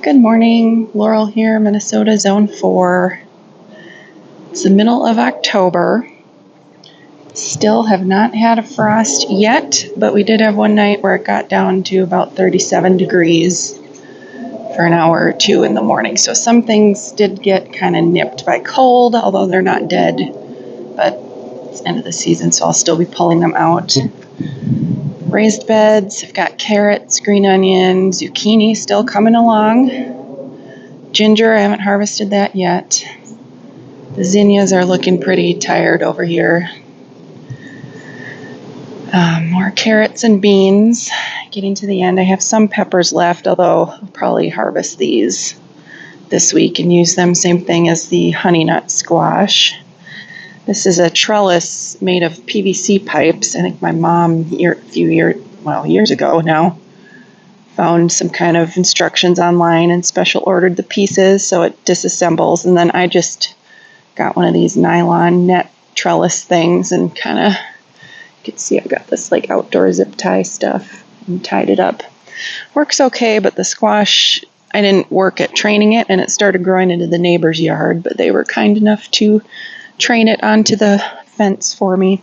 Good morning, Laurel here, Minnesota Zone 4. It's the middle of October. Still have not had a frost yet, but we did have one night where it got down to about 37 degrees for an hour or two in the morning. So some things did get kind of nipped by cold, although they're not dead. But it's the end of the season, so I'll still be pulling them out. Raised beds, I've got carrots, green onion, zucchini still coming along. Ginger, I haven't harvested that yet. The zinnias are looking pretty tired over here. More carrots and beans. Getting to the end. I have some peppers left, although I'll probably harvest these this week and use them. Same thing as the honey nut squash. This is a trellis made of PVC pipes. I think my mom, years ago now, found some kind of instructions online and special ordered the pieces so it disassembles. And then I just got one of these nylon net trellis things and kind of, you can see I got this like outdoor zip tie stuff and tied it up. Works okay, but the squash, I didn't work at training it and it started growing into the neighbor's yard, but they were kind enough to train it onto the fence for me.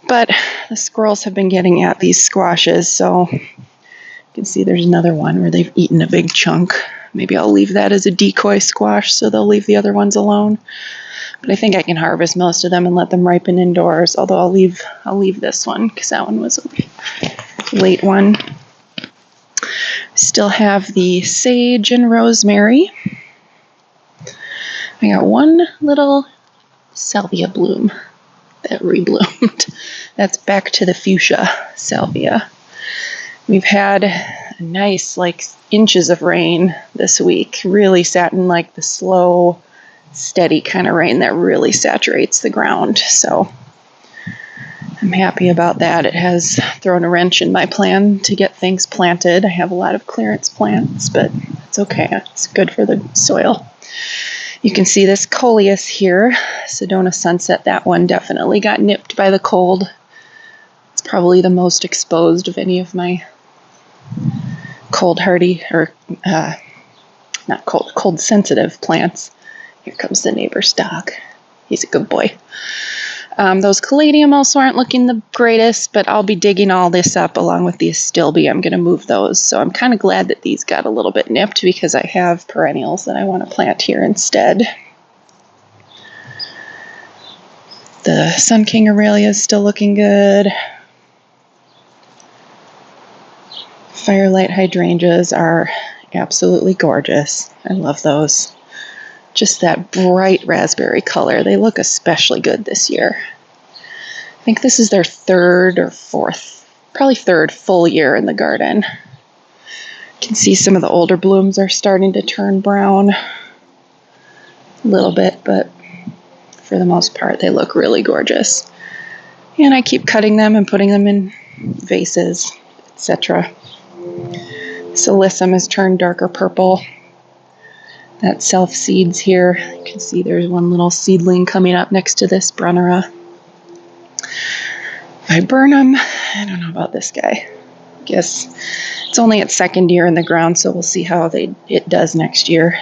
But the squirrels have been getting at these squashes, so you can see there's another one where they've eaten a big chunk. Maybe I'll leave that as a decoy squash so they'll leave the other ones alone. But I think I can harvest most of them and let them ripen indoors, although I'll leave this one because that one was a late one. Still have the sage and rosemary. I got one little salvia bloom that rebloomed. That's back to the fuchsia salvia. We've had a nice inches of rain this week. Really sat in the slow, steady kind of rain that really saturates the ground. So I'm happy about that. It has thrown a wrench in my plan to get things planted. I have a lot of clearance plants, but it's okay. It's good for the soil. You can see this coleus here, Sedona Sunset. That one definitely got nipped by the cold. It's probably the most exposed of any of my cold sensitive plants. Here comes the neighbor's dog. He's a good boy. Those caladium also aren't looking the greatest, but I'll be digging all this up along with the astilbe. I'm going to move those. So I'm kind of glad that these got a little bit nipped because I have perennials that I want to plant here instead. The Sun King Aurelia is still looking good. Firelight hydrangeas are absolutely gorgeous. I love those. Just that bright raspberry color. They look especially good this year. I think this is their third full year in the garden. You can see some of the older blooms are starting to turn brown a little bit, but for the most part, they look really gorgeous. And I keep cutting them and putting them in vases, etc. Salicum has turned darker purple. That self-seeds here. You can see there's one little seedling coming up next to this Brunnera. Viburnum, I don't know about this guy. I guess it's only its second year in the ground, so we'll see how it does next year.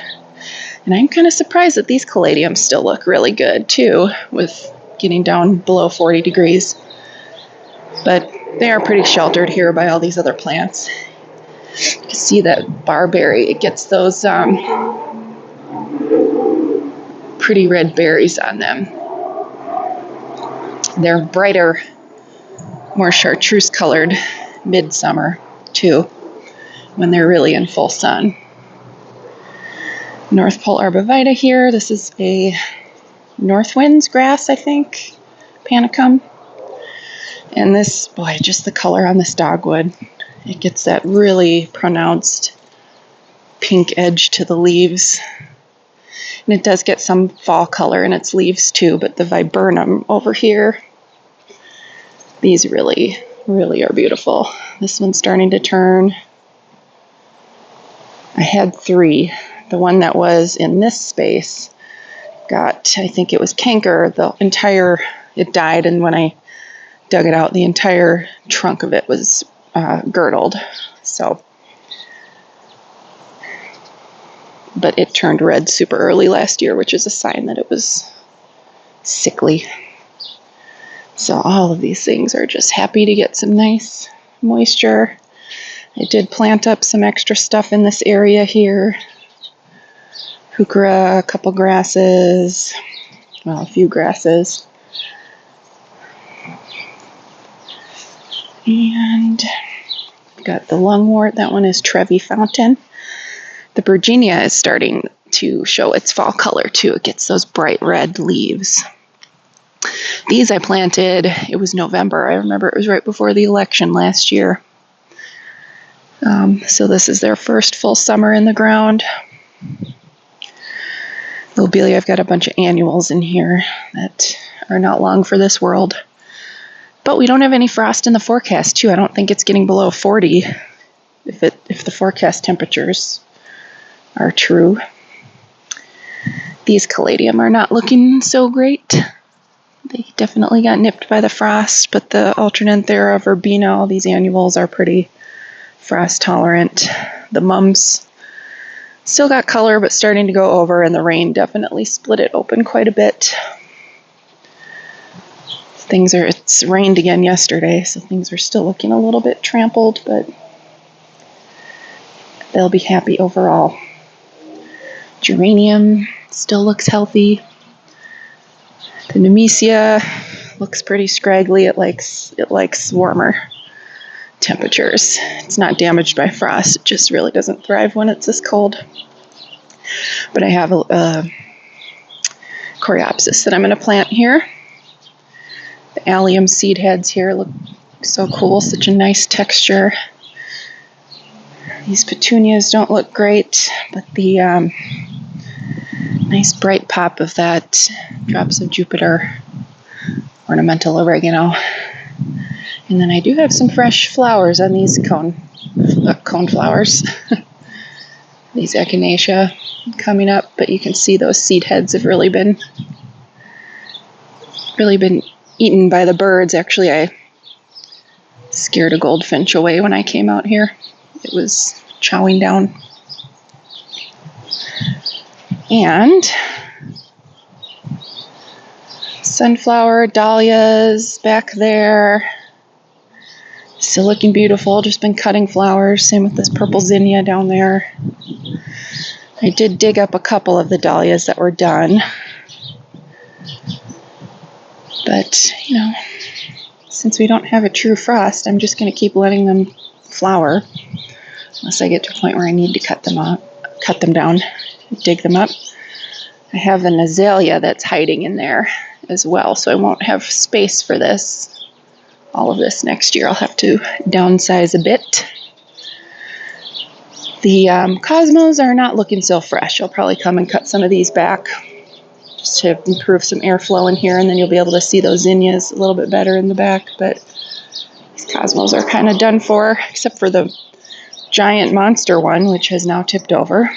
And I'm kind of surprised that these caladiums still look really good too, with getting down below 40 degrees. But they are pretty sheltered here by all these other plants. You can see that barberry, it gets those pretty red berries on them. They're brighter, more chartreuse colored midsummer too, when they're really in full sun. North Pole arborvitae here. This is a north winds grass, I think, panicum. And this, boy, just the color on this dogwood. It gets that really pronounced pink edge to the leaves. And it does get some fall color in its leaves too, but the viburnum over here, these really, really are beautiful. This one's starting to turn. I had 3. The one that was in this space got, I think it was canker. It died, and when I dug it out, the entire trunk of it was girdled. So but it turned red super early last year, which is a sign that it was sickly. So all of these things are just happy to get some nice moisture. I did plant up some extra stuff in this area here. Heuchera, a couple grasses, well, a few grasses. And got the lungwort. That one is Trevi Fountain. The Virginia is starting to show its fall color too. It gets those bright red leaves. These I planted, it was November. I remember it was right before the election last year. So this is their first full summer in the ground. Lobelia, I've got a bunch of annuals in here that are not long for this world. But we don't have any frost in the forecast too. I don't think it's getting below 40 if the forecast temperatures are true. These caladium are not looking so great. They definitely got nipped by the frost, but the Alternanthera verbena, all these annuals are pretty frost tolerant. The mums still got color, but starting to go over, and the rain definitely split it open quite a bit. It's rained again yesterday, so things are still looking a little bit trampled, but they'll be happy overall. Geranium still looks healthy. The Nemesia looks pretty scraggly. It likes warmer temperatures. It's not damaged by frost. It just really doesn't thrive when it's this cold. But I have a Coreopsis that I'm going to plant here. The allium seed heads here look so cool. Such a nice texture. These petunias don't look great, but the nice bright pop of that drops of Jupiter ornamental oregano. And then I do have some fresh flowers on these cone flowers. These echinacea coming up, but you can see those seed heads have really been eaten by the birds. Actually, I scared a goldfinch away when I came out here. It was chowing down. And sunflower, dahlias back there. Still looking beautiful. Just been cutting flowers. Same with this purple zinnia down there. I did dig up a couple of the dahlias that were done. But, since we don't have a true frost, I'm just going to keep letting them flower unless I get to a point where I need to cut them down, dig them up. I have an azalea that's hiding in there as well, so I won't have space for all of this next year. I'll have to downsize a bit. The cosmos are not looking so fresh. I'll probably come and cut some of these back just to improve some airflow in here, and then you'll be able to see those zinnias a little bit better in the back. But these cosmos are kind of done for, except for the giant monster one, which has now tipped over.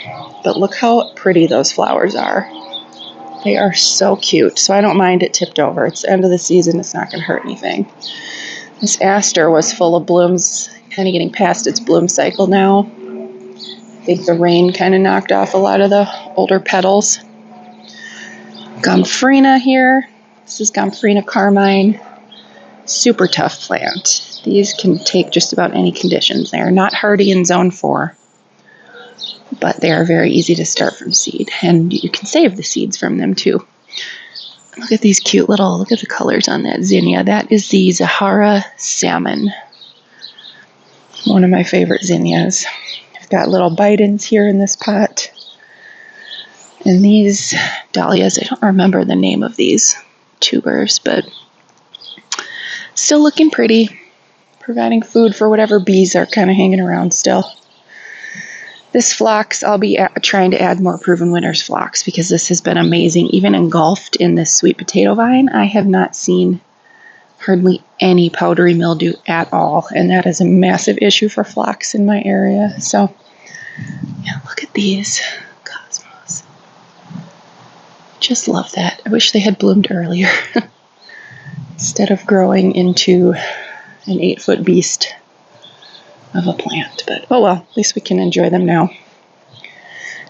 But look how pretty those flowers are. They are so cute. So I don't mind it tipped over. It's the end of the season. It's not going to hurt anything. This aster was full of blooms, kind of getting past its bloom cycle now. I think the rain kind of knocked off a lot of the older petals. Gomphrena here. This is Gomphrena carmine. Super tough plant. These can take just about any conditions. They are not hardy in zone 4, but they are very easy to start from seed, and you can save the seeds from them too. Look at these look at the colors on that zinnia. That is the Zahara salmon. One of my favorite zinnias. I've got little bitins here in this pot. And these dahlias, I don't remember the name of these tubers, but still looking pretty, providing food for whatever bees are kind of hanging around still. This phlox, I'll be trying to add more Proven Winners phlox because this has been amazing. Even engulfed in this sweet potato vine, I have not seen hardly any powdery mildew at all, and that is a massive issue for phlox in my area. So, yeah, look at these cosmos. Just love that. I wish they had bloomed earlier instead of growing into an 8-foot beast of a plant. But oh well, at least we can enjoy them now.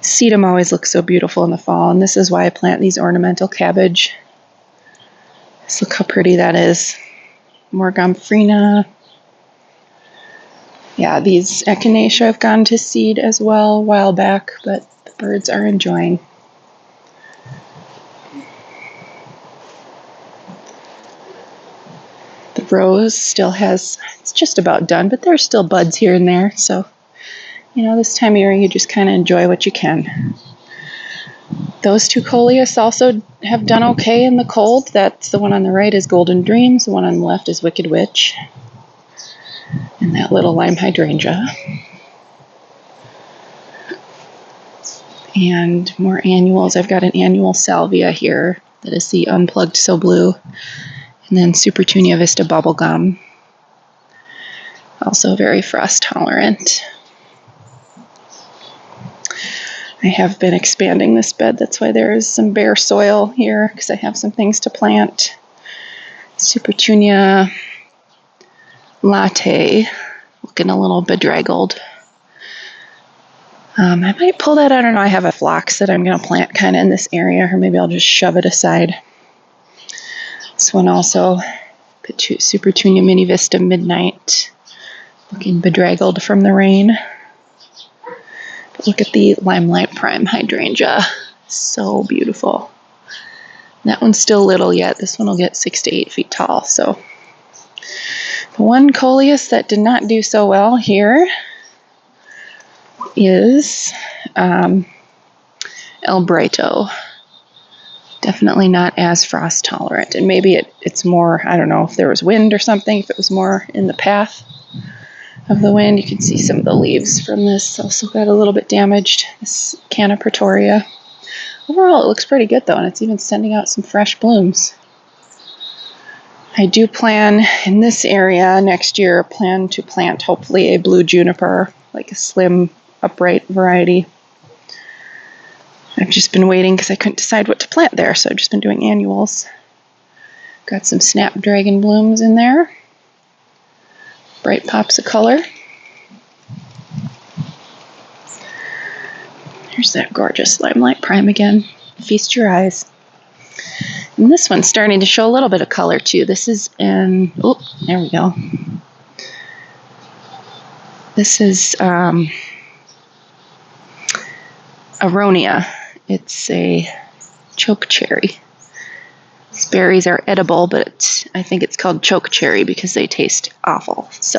Sedum always looks so beautiful in the fall, and this is why I plant these ornamental cabbage. Just look how pretty that is. More gomphrena. Yeah, these echinacea have gone to seed as well a while back, but the birds are enjoying. The rose still has, it's just about done, but there's still buds here and there, so this time of year you just kind of enjoy what you can. Those two coleus also have done okay in the cold. That's the one on the right is Golden Dreams, the one on the left is Wicked Witch, and that little lime hydrangea. And more annuals. I've got an annual salvia here that is the unplugged so blue, and then Supertunia Vista bubblegum, also very frost tolerant. I have been expanding this bed. That's why there is some bare soil here, because I have some things to plant. Supertunia latte, looking a little bedraggled. I might pull that, I don't know, I have a phlox that I'm going to plant kind of in this area, or maybe I'll just shove it aside. This one also, Supertunia Mini Vista Midnight, looking bedraggled from the rain. But look at the Limelight Prime hydrangea, so beautiful. That one's still little yet. This one will get 6 to 8 feet tall. So the one coleus that did not do so well here is El Brito. Definitely not as frost tolerant, and maybe it's more, I don't know if there was wind or something, if it was more in the path of the wind. You can see some of the leaves from this also got a little bit damaged, this Canna Pretoria. Overall it looks pretty good though, and it's even sending out some fresh blooms. I do plan in this area next year, plan to plant hopefully a blue juniper, like a slim upright variety. I've just been waiting because I couldn't decide what to plant there, so I've just been doing annuals. Got some snapdragon blooms in there. Bright pops of color. Here's that gorgeous Limelight Prime again. Feast your eyes. And this one's starting to show a little bit of color too. This is in, oh, there we go. This is Aronia. It's a choke cherry. These berries are edible, but I think it's called choke cherry because they taste awful. So,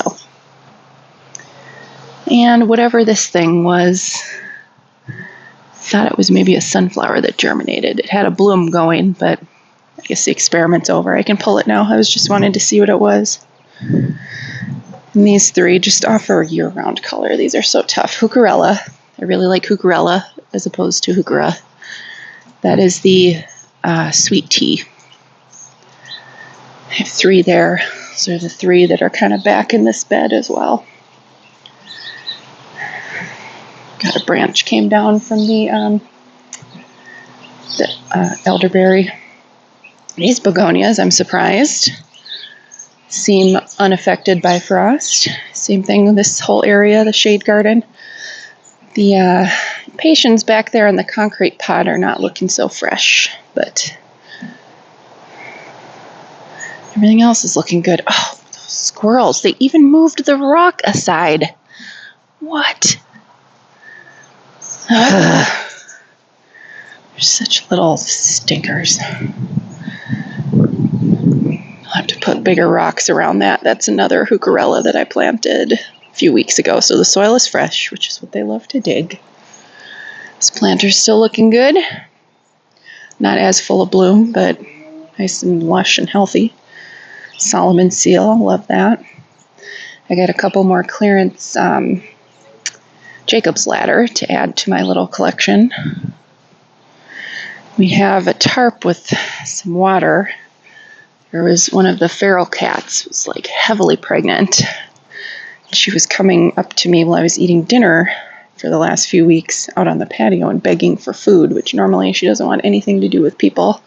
and whatever this thing was, thought it was maybe a sunflower that germinated. It had a bloom going, but I guess the experiment's over. I can pull it now. I was just wanting to see what it was. And these three just offer year-round color. These are so tough. Heucherella. I really like Heucherella as opposed to Heuchera. That is the sweet tea. I have 3 there. Those are the 3 that are kind of back in this bed as well. Got a branch came down from the elderberry. These begonias, I'm surprised, seem unaffected by frost. Same thing with this whole area, the shade garden. The pations back there in the concrete pot are not looking so fresh, but everything else is looking good. Oh, those squirrels, they even moved the rock aside. What? They're such little stinkers. I'll have to put bigger rocks around that. That's another Heucherella that I planted a few weeks ago. So the soil is fresh, which is what they love to dig. This planter's still looking good. Not as full of bloom, but nice and lush and healthy. Solomon seal, love that. I got a couple more clearance Jacob's ladder to add to my little collection. We have a tarp with some water. There was one of the feral cats, was like heavily pregnant. She was coming up to me while I was eating dinner for the last few weeks out on the patio and begging for food, which normally she doesn't want anything to do with people.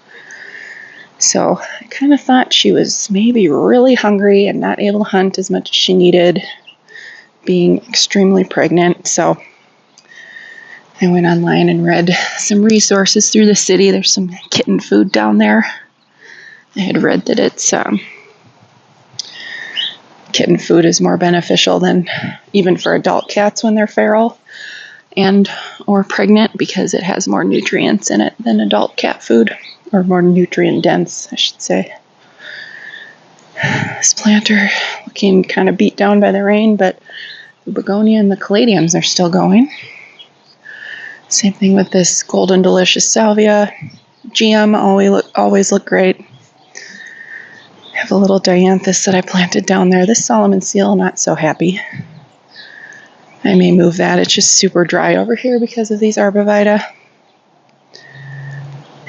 So I kind of thought she was maybe really hungry and not able to hunt as much as she needed, being extremely pregnant. So I went online and read some resources through the city. There's some kitten food down there. I had read that it's kitten food is more beneficial than even for adult cats when they're feral and or pregnant, because it has more nutrients in it than adult cat food, or more nutrient dense, I should say. This planter looking kind of beat down by the rain, but the begonia and the caladiums are still going. Same thing with this golden delicious salvia. GM always look great. I have a little dianthus that I planted down there. This Solomon seal, not so happy. I may move that. It's just super dry over here because of these arborvitae.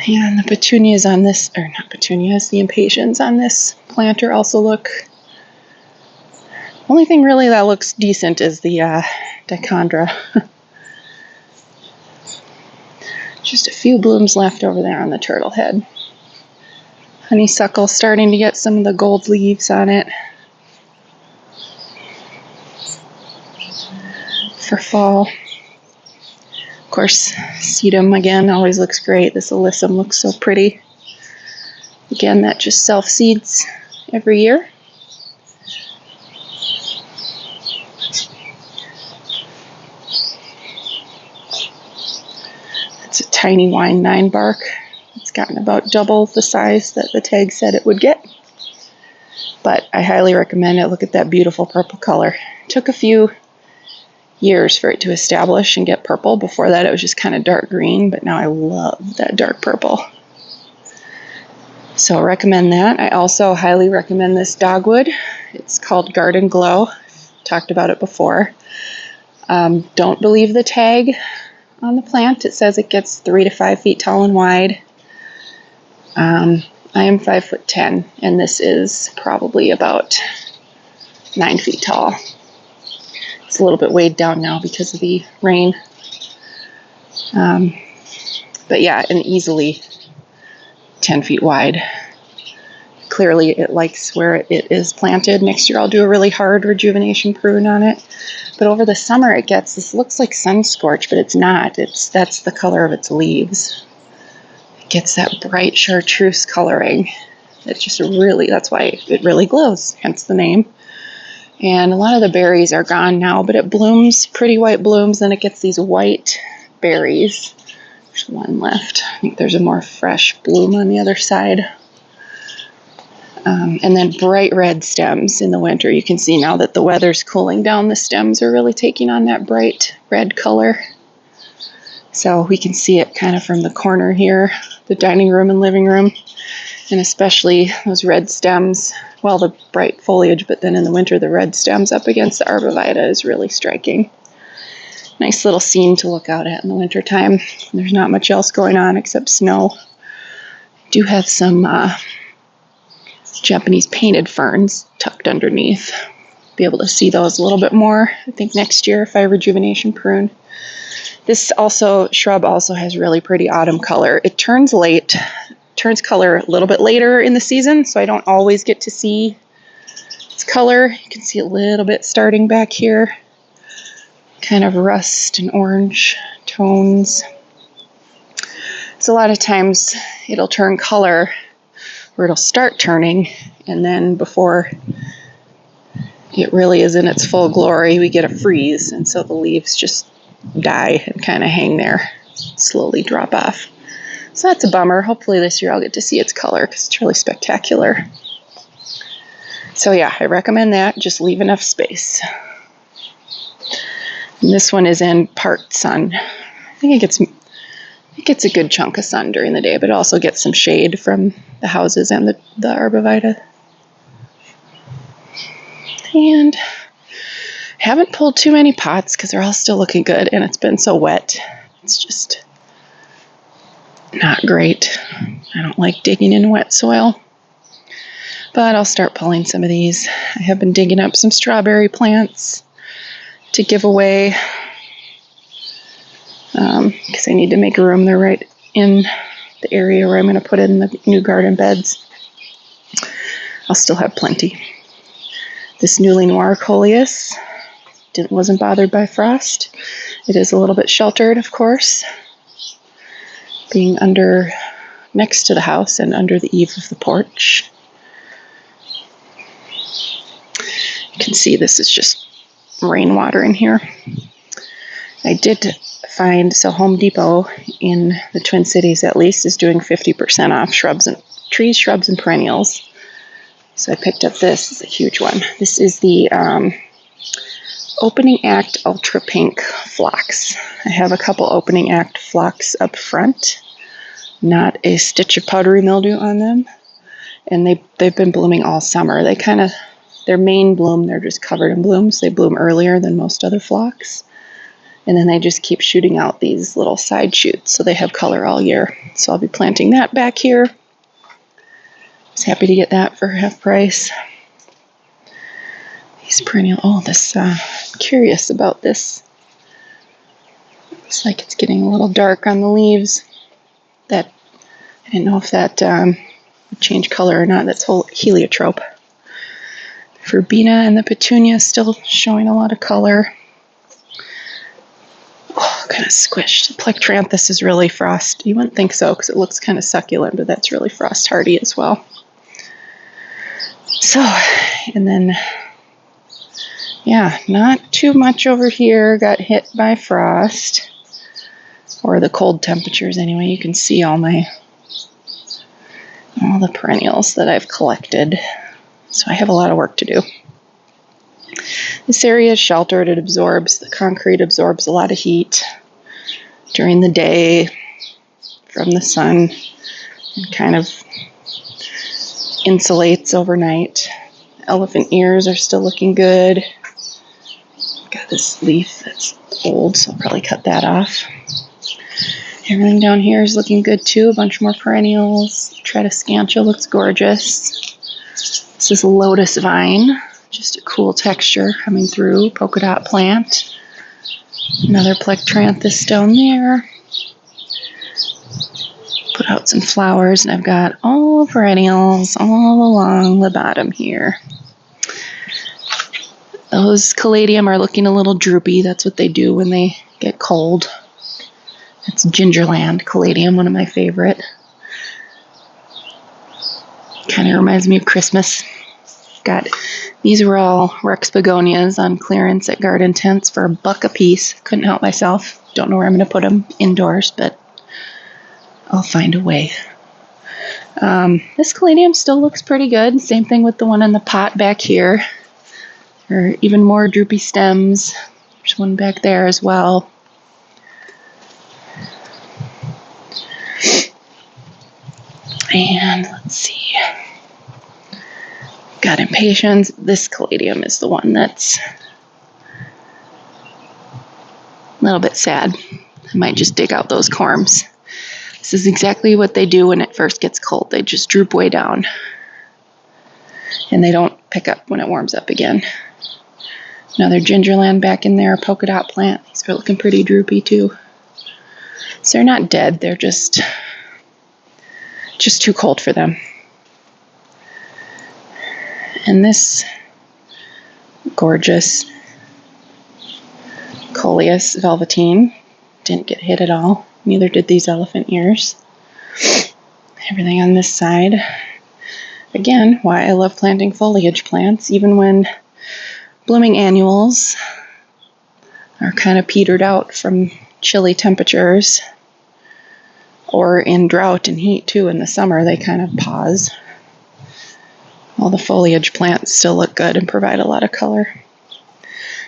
And the petunias on this, or not petunias, the impatiens on this planter also look. Only thing really that looks decent is the dichondra. Just a few blooms left over there on the turtle head. Honeysuckle starting to get some of the gold leaves on it for fall. Of course, sedum again always looks great. This alyssum looks so pretty. Again, that just self-seeds every year. It's a tiny wine 9 bark. It's gotten about double the size that the tag said it would get. But I highly recommend it. Look at that beautiful purple color. It took a few years for it to establish and get purple. Before that it was just kind of dark green, but now I love that dark purple. So I recommend that. I also highly recommend this dogwood. It's called Garden Glow. I've talked about it before. Don't believe the tag on the plant. It says it gets 3 to 5 feet tall and wide. I am 5'10", and this is probably about 9 feet tall. It's a little bit weighed down now because of the rain. But yeah, and easily 10 feet wide. Clearly it likes where it is planted. Next year I'll do a really hard rejuvenation prune on it. But over the summer it gets, this looks like sun scorch, but it's not. That's the color of its leaves. It gets that bright chartreuse coloring. It's just really, that's why it really glows, hence the name. And a lot of the berries are gone now, but it blooms, pretty white blooms, then it gets these white berries. There's one left. I think there's a more fresh bloom on the other side. And then bright red stems in the winter. You can see now that the weather's cooling down, the stems are really taking on that bright red color. So we can see it kind of from the corner here, the dining room and living room, and especially those red stems. Well, the bright foliage, but then in the winter, the red stems up against the arborvitae is really striking. Nice little scene to look out at in the wintertime. There's not much else going on except snow. I do have some Japanese painted ferns tucked underneath. Be able to see those a little bit more, I think, next year if I rejuvenation prune. This shrub also has really pretty autumn color. It turns color a little bit later in the season, so I don't always get to see its color. You can see a little bit starting back here, kind of rust and orange tones. So a lot of times it'll turn color, or it'll start turning, and then before it really is in its full glory, we get a freeze, and so the leaves just die and kind of hang there, slowly drop off. So that's a bummer. Hopefully this year I'll get to see its color because it's really spectacular. So yeah, I recommend that. Just leave enough space. And this one is in part sun. I think it gets a good chunk of sun during the day, but it also gets some shade from the houses and the arborvitae. And haven't pulled too many pots because they're all still looking good, and it's been so wet. It's just not great. I don't like digging in wet soil. But I'll start pulling some of these. I have been digging up some strawberry plants to give away because I need to make a room. They're right in the area where I'm going to put in the new garden beds. I'll still have plenty. This Newly Noir coleus, wasn't bothered by frost. It is a little bit sheltered, of course, being next to the house and under the eave of the porch. You can see this is just rainwater in here. I did find, so Home Depot in the Twin Cities at least is doing 50% off trees, shrubs, and perennials. So I picked up this. It's a huge one. This is the Opening Act Ultra Pink Phlox. I have a couple Opening Act phlox up front, not a stitch of powdery mildew on them, and they've been blooming all summer. Their main bloom, they're just covered in blooms. They bloom earlier than most other phlox. And then they just keep shooting out these little side shoots, so they have color all year. So I'll be planting that back here. I was happy to get that for half price. These perennial, curious about this. Looks like it's getting a little dark on the leaves. I didn't know if that would change color or not. That's heliotrope. Verbena and the petunia still showing a lot of color. Oh, kind of squished. The plectranthus is really frost. You wouldn't think so because it looks kind of succulent, but that's really frost hardy as well. So, and then, yeah, not too much over here got hit by frost, or the cold temperatures anyway. You can see all the perennials that I've collected. So I have a lot of work to do. This area is sheltered. The concrete absorbs a lot of heat during the day from the sun and kind of insulates overnight. Elephant ears are still looking good. Got this leaf that's old, so I'll probably cut that off. Everything down here is looking good too. A bunch more perennials. Tradescantia looks gorgeous. This is a lotus vine. Just a cool texture coming through. Polka dot plant. Another plectranthus down there. Put out some flowers, and I've got all perennials all along the bottom here. Those caladium are looking a little droopy. That's what they do when they get cold. That's Gingerland caladium, one of my favorite. Kind of reminds me of Christmas. These were all Rex begonias on clearance at Garden Tents for $1 a piece. Couldn't help myself. Don't know where I'm going to put them indoors, but I'll find a way. This caladium still looks pretty good. Same thing with the one in the pot back here. There are even more droopy stems. There's one back there as well. And let's see. Got impatiens. This caladium is the one that's a little bit sad. I might just dig out those corms. This is exactly what they do when it first gets cold. They just droop way down. And they don't pick up when it warms up again. Another Gingerland back in there, polka dot plant. These are looking pretty droopy too. So they're not dead, they're just too cold for them. And this gorgeous Coleus velveteen didn't get hit at all. Neither did these elephant ears. Everything on this side. Again, why I love planting foliage plants, even when blooming annuals are kind of petered out from chilly temperatures, or in drought and heat too in the summer, they kind of pause. All the foliage plants still look good and provide a lot of color.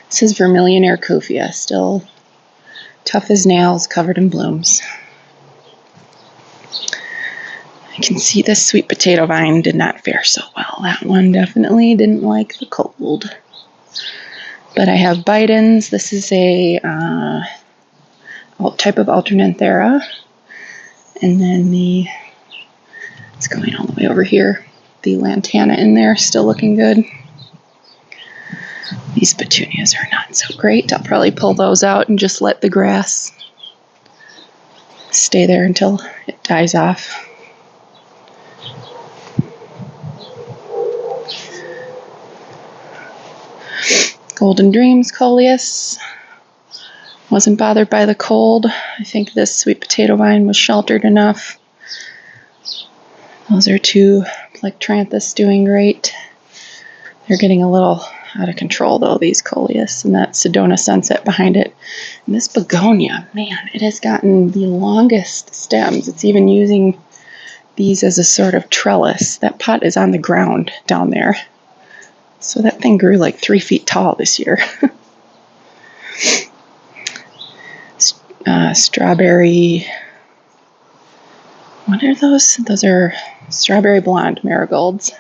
This is Vermilion Aircufia, still tough as nails, covered in blooms. I can see this sweet potato vine did not fare so well. That one definitely didn't like the cold. But I have Bidens. This is a type of Alternanthera. And then it's going all the way over here. The lantana in there, still looking good. These petunias are not so great. I'll probably pull those out and just let the grass stay there until it dies off. Golden Dreams coleus. Wasn't bothered by the cold. I think this sweet potato vine was sheltered enough. Those are two Plectranthus doing great. They're getting a little out of control though, these coleus, and that Sedona Sunset behind it. And this begonia, man, it has gotten the longest stems. It's even using these as a sort of trellis. That pot is on the ground down there. So that thing grew like 3 feet tall this year. Strawberry, what are those? Those are strawberry blonde marigolds.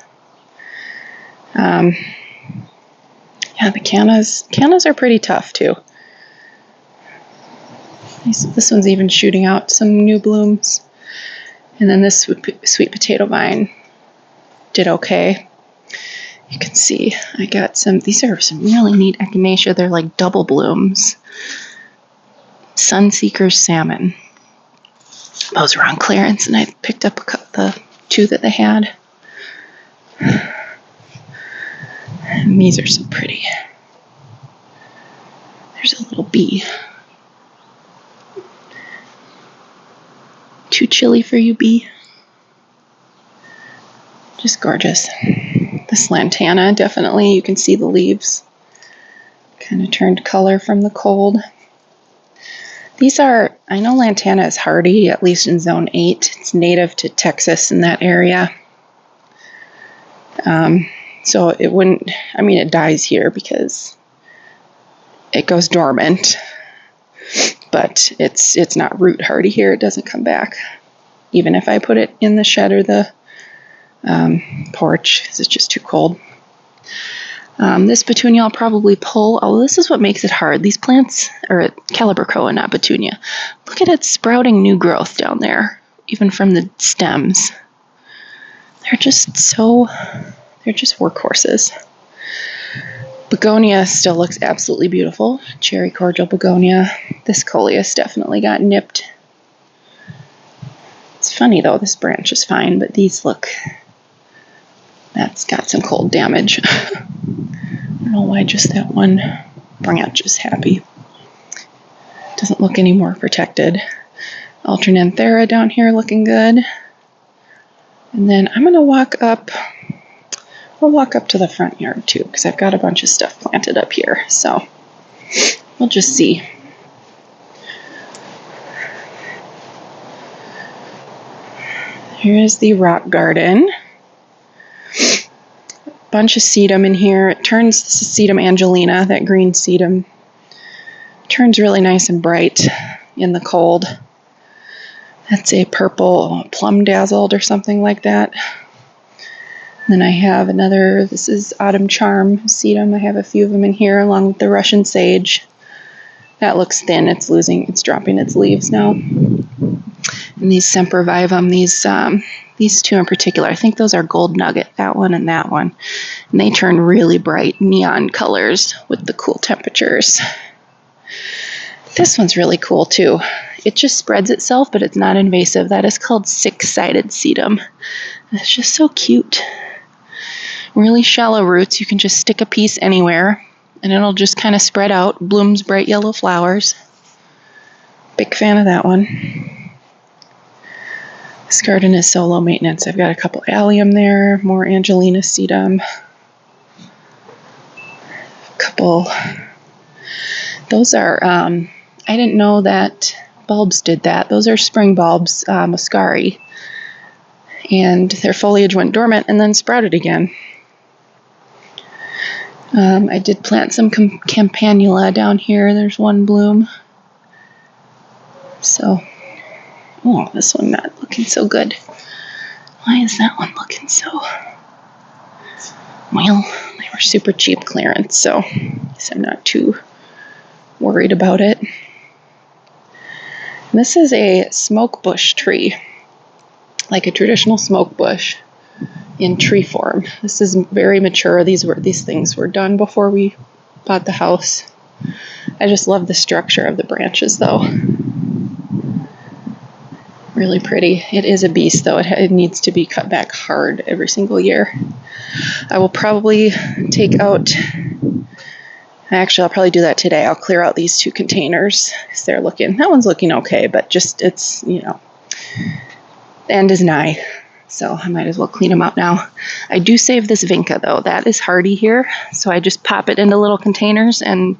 Yeah, the cannas are pretty tough too. This one's even shooting out some new blooms. And then this sweet potato vine did okay. You can see I got these are some really neat echinacea. They're like double blooms. Sunseeker salmon. Those were on clearance, and I picked up the 2 that they had. And these are so pretty. There's a little bee. Too chilly for you, bee. Just gorgeous. This lantana, definitely, you can see the leaves kind of turned color from the cold. These are, I know lantana is hardy, at least in zone 8. It's native to Texas in that area. So it wouldn't, I mean, it dies here because it goes dormant, but it's not root hardy here. It doesn't come back, even if I put it in the shed or the porch, because it's just too cold. This petunia I'll probably pull. Oh, this is what makes it hard. These plants are Calibrachoa, not petunia. Look at it sprouting new growth down there, even from the stems. They're just workhorses. Begonia still looks absolutely beautiful. Cherry cordial begonia. This coleus definitely got nipped. It's funny though, this branch is fine, but these look, that's got some cold damage. I don't know why just that one branch is happy. Doesn't look any more protected. Alternanthera down here looking good. And then I'm going to walk up. We'll walk up to the front yard too, because I've got a bunch of stuff planted up here. So we'll just see. Here's the rock garden. Bunch of sedum in here. This is sedum angelina, that green sedum. Turns really nice and bright in the cold. That's a purple plum dazzled or something like that. And then I have another, this is autumn charm sedum. I have a few of them in here along with the Russian sage. That looks thin. It's dropping its leaves now. And these sempervivum, these 2 in particular, I think those are gold nugget, that one and that one. And they turn really bright neon colors with the cool temperatures. This one's really cool too. It just spreads itself, but it's not invasive. That is called 6-sided sedum. It's just so cute. Really shallow roots. You can just stick a piece anywhere and it'll just kind of spread out. Blooms bright yellow flowers. Big fan of that one. This garden is so low maintenance. I've got a couple allium there, more Angelina sedum. A couple. Those are, I didn't know that bulbs did that. Those are spring bulbs, muscari. And their foliage went dormant and then sprouted again. I did plant some campanula down here. There's one bloom. So, oh, this one not looking so good. Why is that one looking so? Well, they were super cheap clearance, so I guess I'm not too worried about it. This is a smoke bush tree, like a traditional smoke bush in tree form. This is very mature. These things were done before we bought the house. I just love the structure of the branches though. Really pretty. It is a beast though. It needs to be cut back hard every single year. I will probably take out Actually, I'll probably do that today. I'll clear out these 2 containers because that one's looking okay, but just it's, the end is nigh. So I might as well clean them out now. I do save this vinca though. That is hardy here. So I just pop it into little containers and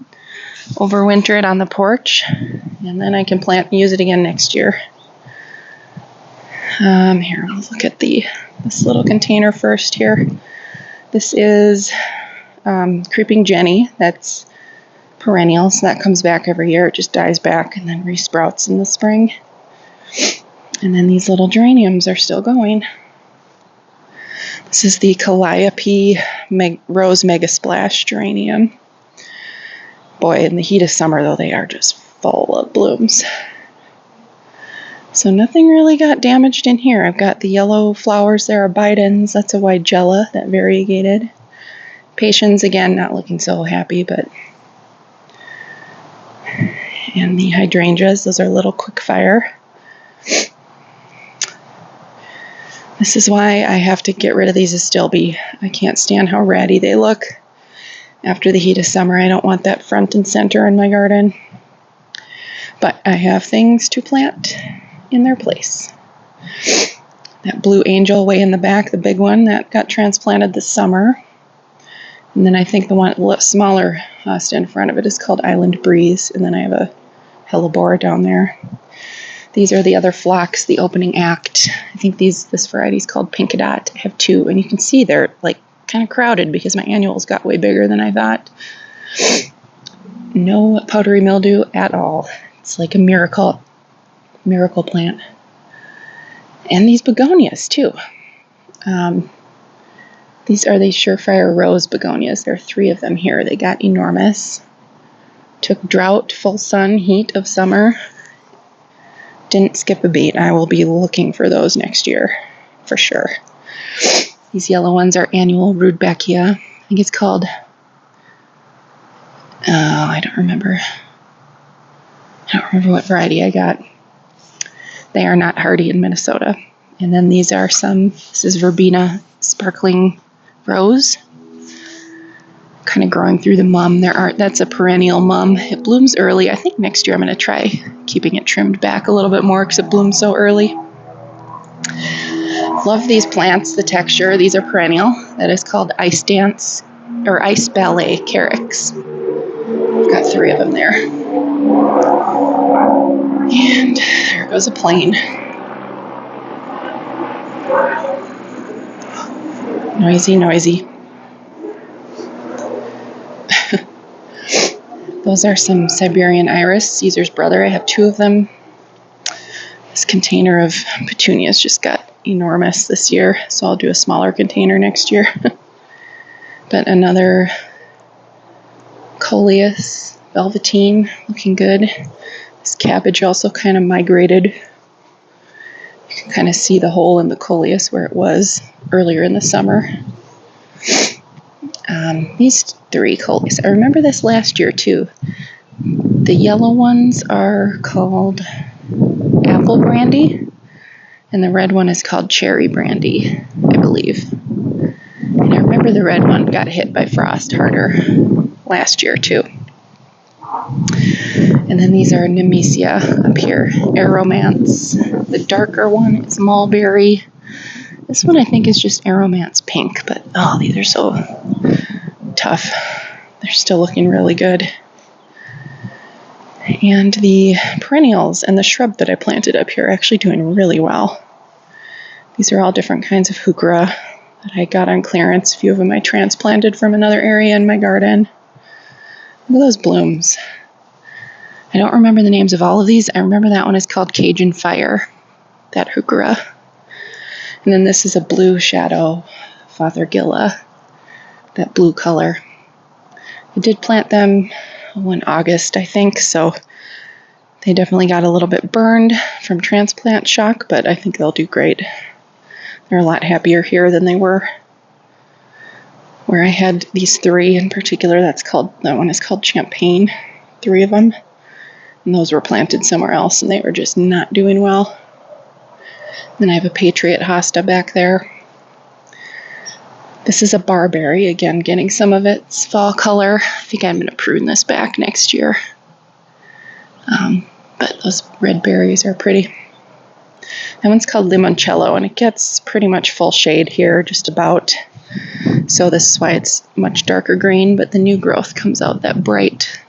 overwinter it on the porch. And then I can plant and use it again next year. Here, let's look at this little container first here. This is Creeping Jenny. That's perennial, so that comes back every year. It just dies back and then resprouts in the spring. And then these little geraniums are still going. This is the Calliope Rose Mega Splash geranium. Boy, in the heat of summer, though, they are just full of blooms. So nothing really got damaged in here. I've got the yellow flowers there are Bidens. That's a Weigela, that variegated. Patience, again, not looking so happy, but... And the hydrangeas, those are little quick fire. This is why I have to get rid of these Astilbe. I can't stand how ratty they look. After the heat of summer, I don't want that front and center in my garden. But I have things to plant in their place. That blue angel way in the back, the big one, that got transplanted this summer. And then I think the one smaller hosta in front of it is called Island Breeze. And then I have a hellebore down there. These are the other phlox, the opening act. I think this variety is called Pinkadot. I have 2, and you can see they're like kind of crowded because my annuals got way bigger than I thought. No powdery mildew at all. It's like a miracle plant. And these begonias too. These are the Surefire Rose begonias. There are 3 of them here. They got enormous. Took drought, full sun, heat of summer. Didn't skip a beat. I will be looking for those next year, for sure. These yellow ones are annual Rudbeckia. I think it's called... I don't remember what variety I got. They are not hardy in Minnesota. And then these are this is Verbena Sparkling Rose. Kind of growing through the mum. That's a perennial mum. It blooms early. I think next year I'm going to try keeping it trimmed back a little bit more because it blooms so early. Love these plants, the texture. These are perennial. That is called Ice Dance or Ice Ballet Carex. Got 3 of them there. And there goes a plane. Noisy. Those are some Siberian iris, Caesar's brother. I have 2 of them. This container of petunias just got enormous this year, so I'll do a smaller container next year. But another Coleus Velveteen, looking good. This cabbage also kind of migrated. You can kind of see the hole in the Coleus where it was earlier in the summer. These 3 Coleus, I remember this last year too. The yellow ones are called Apple Brandy, and the red one is called Cherry Brandy, I believe. And I remember the red one got hit by frost harder last year too. And then these are Nemesia up here, Aromance. The darker one is Mulberry. This one I think is just Aromance Pink, but these are so tough. They're still looking really good. And the perennials and the shrub that I planted up here are actually doing really well. These are all different kinds of heuchera that I got on clearance. A few of them I transplanted from another area in my garden. Look at those blooms. I don't remember the names of all of these. I remember that one is called Cajun Fire, that heuchera. And then this is a blue shadow Fothergilla, that blue color. I did plant them in August, I think, so they definitely got a little bit burned from transplant shock, but I think they'll do great. They're a lot happier here than they were where I had these 3 in particular. That one is called Champagne, 3 of them. And those were planted somewhere else, and they were just not doing well. Then I have a Patriot hosta back there. This is a barberry, again, getting some of its fall color. I think I'm going to prune this back next year. But those red berries are pretty. That one's called limoncello, and it gets pretty much full shade here, just about. So this is why it's much darker green, but the new growth comes out that bright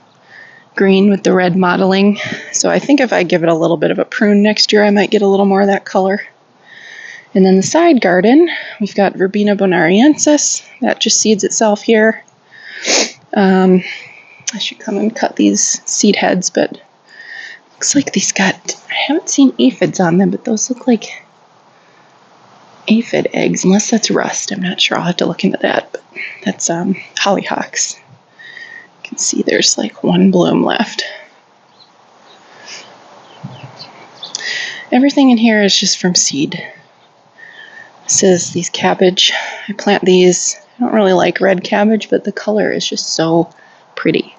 green with the red mottling. So I think if I give it a little bit of a prune next year, I might get a little more of that color. And then the side garden, we've got Verbena bonariensis. That just seeds itself here. I should come and cut these seed heads, but looks like these got, I haven't seen aphids on them, but those look like aphid eggs, unless that's rust. I'm not sure. I'll have to look into that. But that's hollyhocks. You can see there's like one bloom left. Everything in here is just from seed. This is these cabbage. I plant these. I don't really like red cabbage, but the color is just so pretty.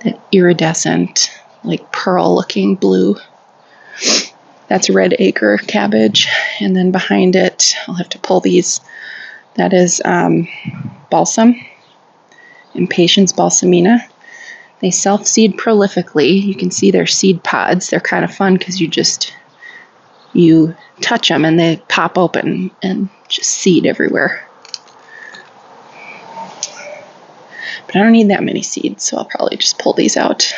That iridescent, like pearl-looking blue. That's red acre cabbage. And then behind it, I'll have to pull these. That is balsam, Impatiens balsamina. They self-seed prolifically. You can see their seed pods. They're kind of fun because you touch them and they pop open and just seed everywhere. But I don't need that many seeds, so I'll probably just pull these out.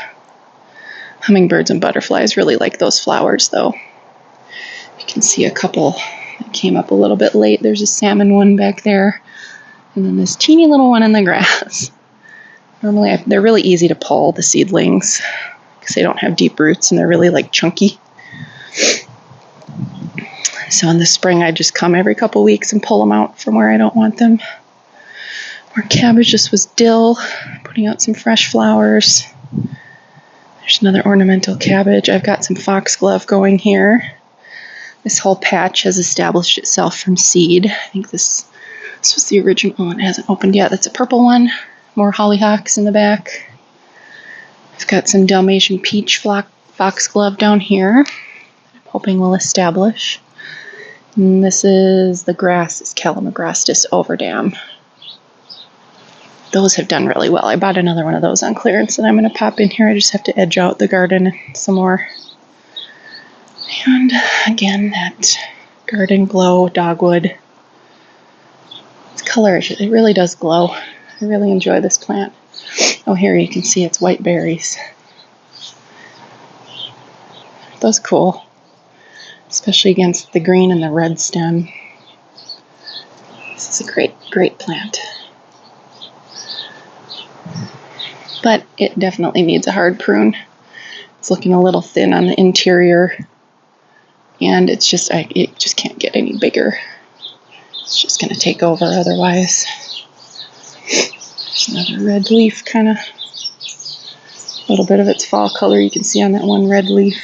Hummingbirds and butterflies really like those flowers, though. You can see a couple that came up a little bit late. There's a salmon one back there, and then this teeny little one in the grass. Normally, they're really easy to pull, the seedlings, because they don't have deep roots and they're really like chunky. So in the spring, I just come every couple weeks and pull them out from where I don't want them. More cabbage. This was dill, putting out some fresh flowers. There's another ornamental cabbage. I've got some foxglove going here. This whole patch has established itself from seed. I think this was the original one. It hasn't opened yet. That's a purple one. More hollyhocks in the back. I've got some Dalmatian peach foxglove down here. I'm hoping will establish. And this is the grass, is Calamagrostis overdam. Those have done really well. I bought another one of those on clearance and I'm going to pop in here. I just have to edge out the garden some more. And again, that garden glow dogwood. Its color, it really does glow. I really enjoy this plant. Oh, here you can see it's white berries. Aren't those cool? Especially against the green and the red stem. This is a great plant. But it definitely needs a hard prune. It's looking a little thin on the interior. And it just can't get any bigger. It's just going to take over otherwise. There's another red leaf, kind of. A little bit of its fall color you can see on that one red leaf.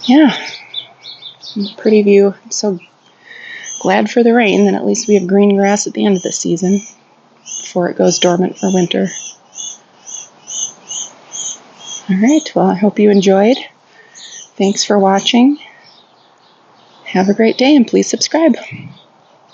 Yeah. Pretty view. I'm so glad for the rain. Then at least we have green grass at the end of the season before it goes dormant for winter. All right. Well, I hope you enjoyed. Thanks for watching. Have a great day and please subscribe.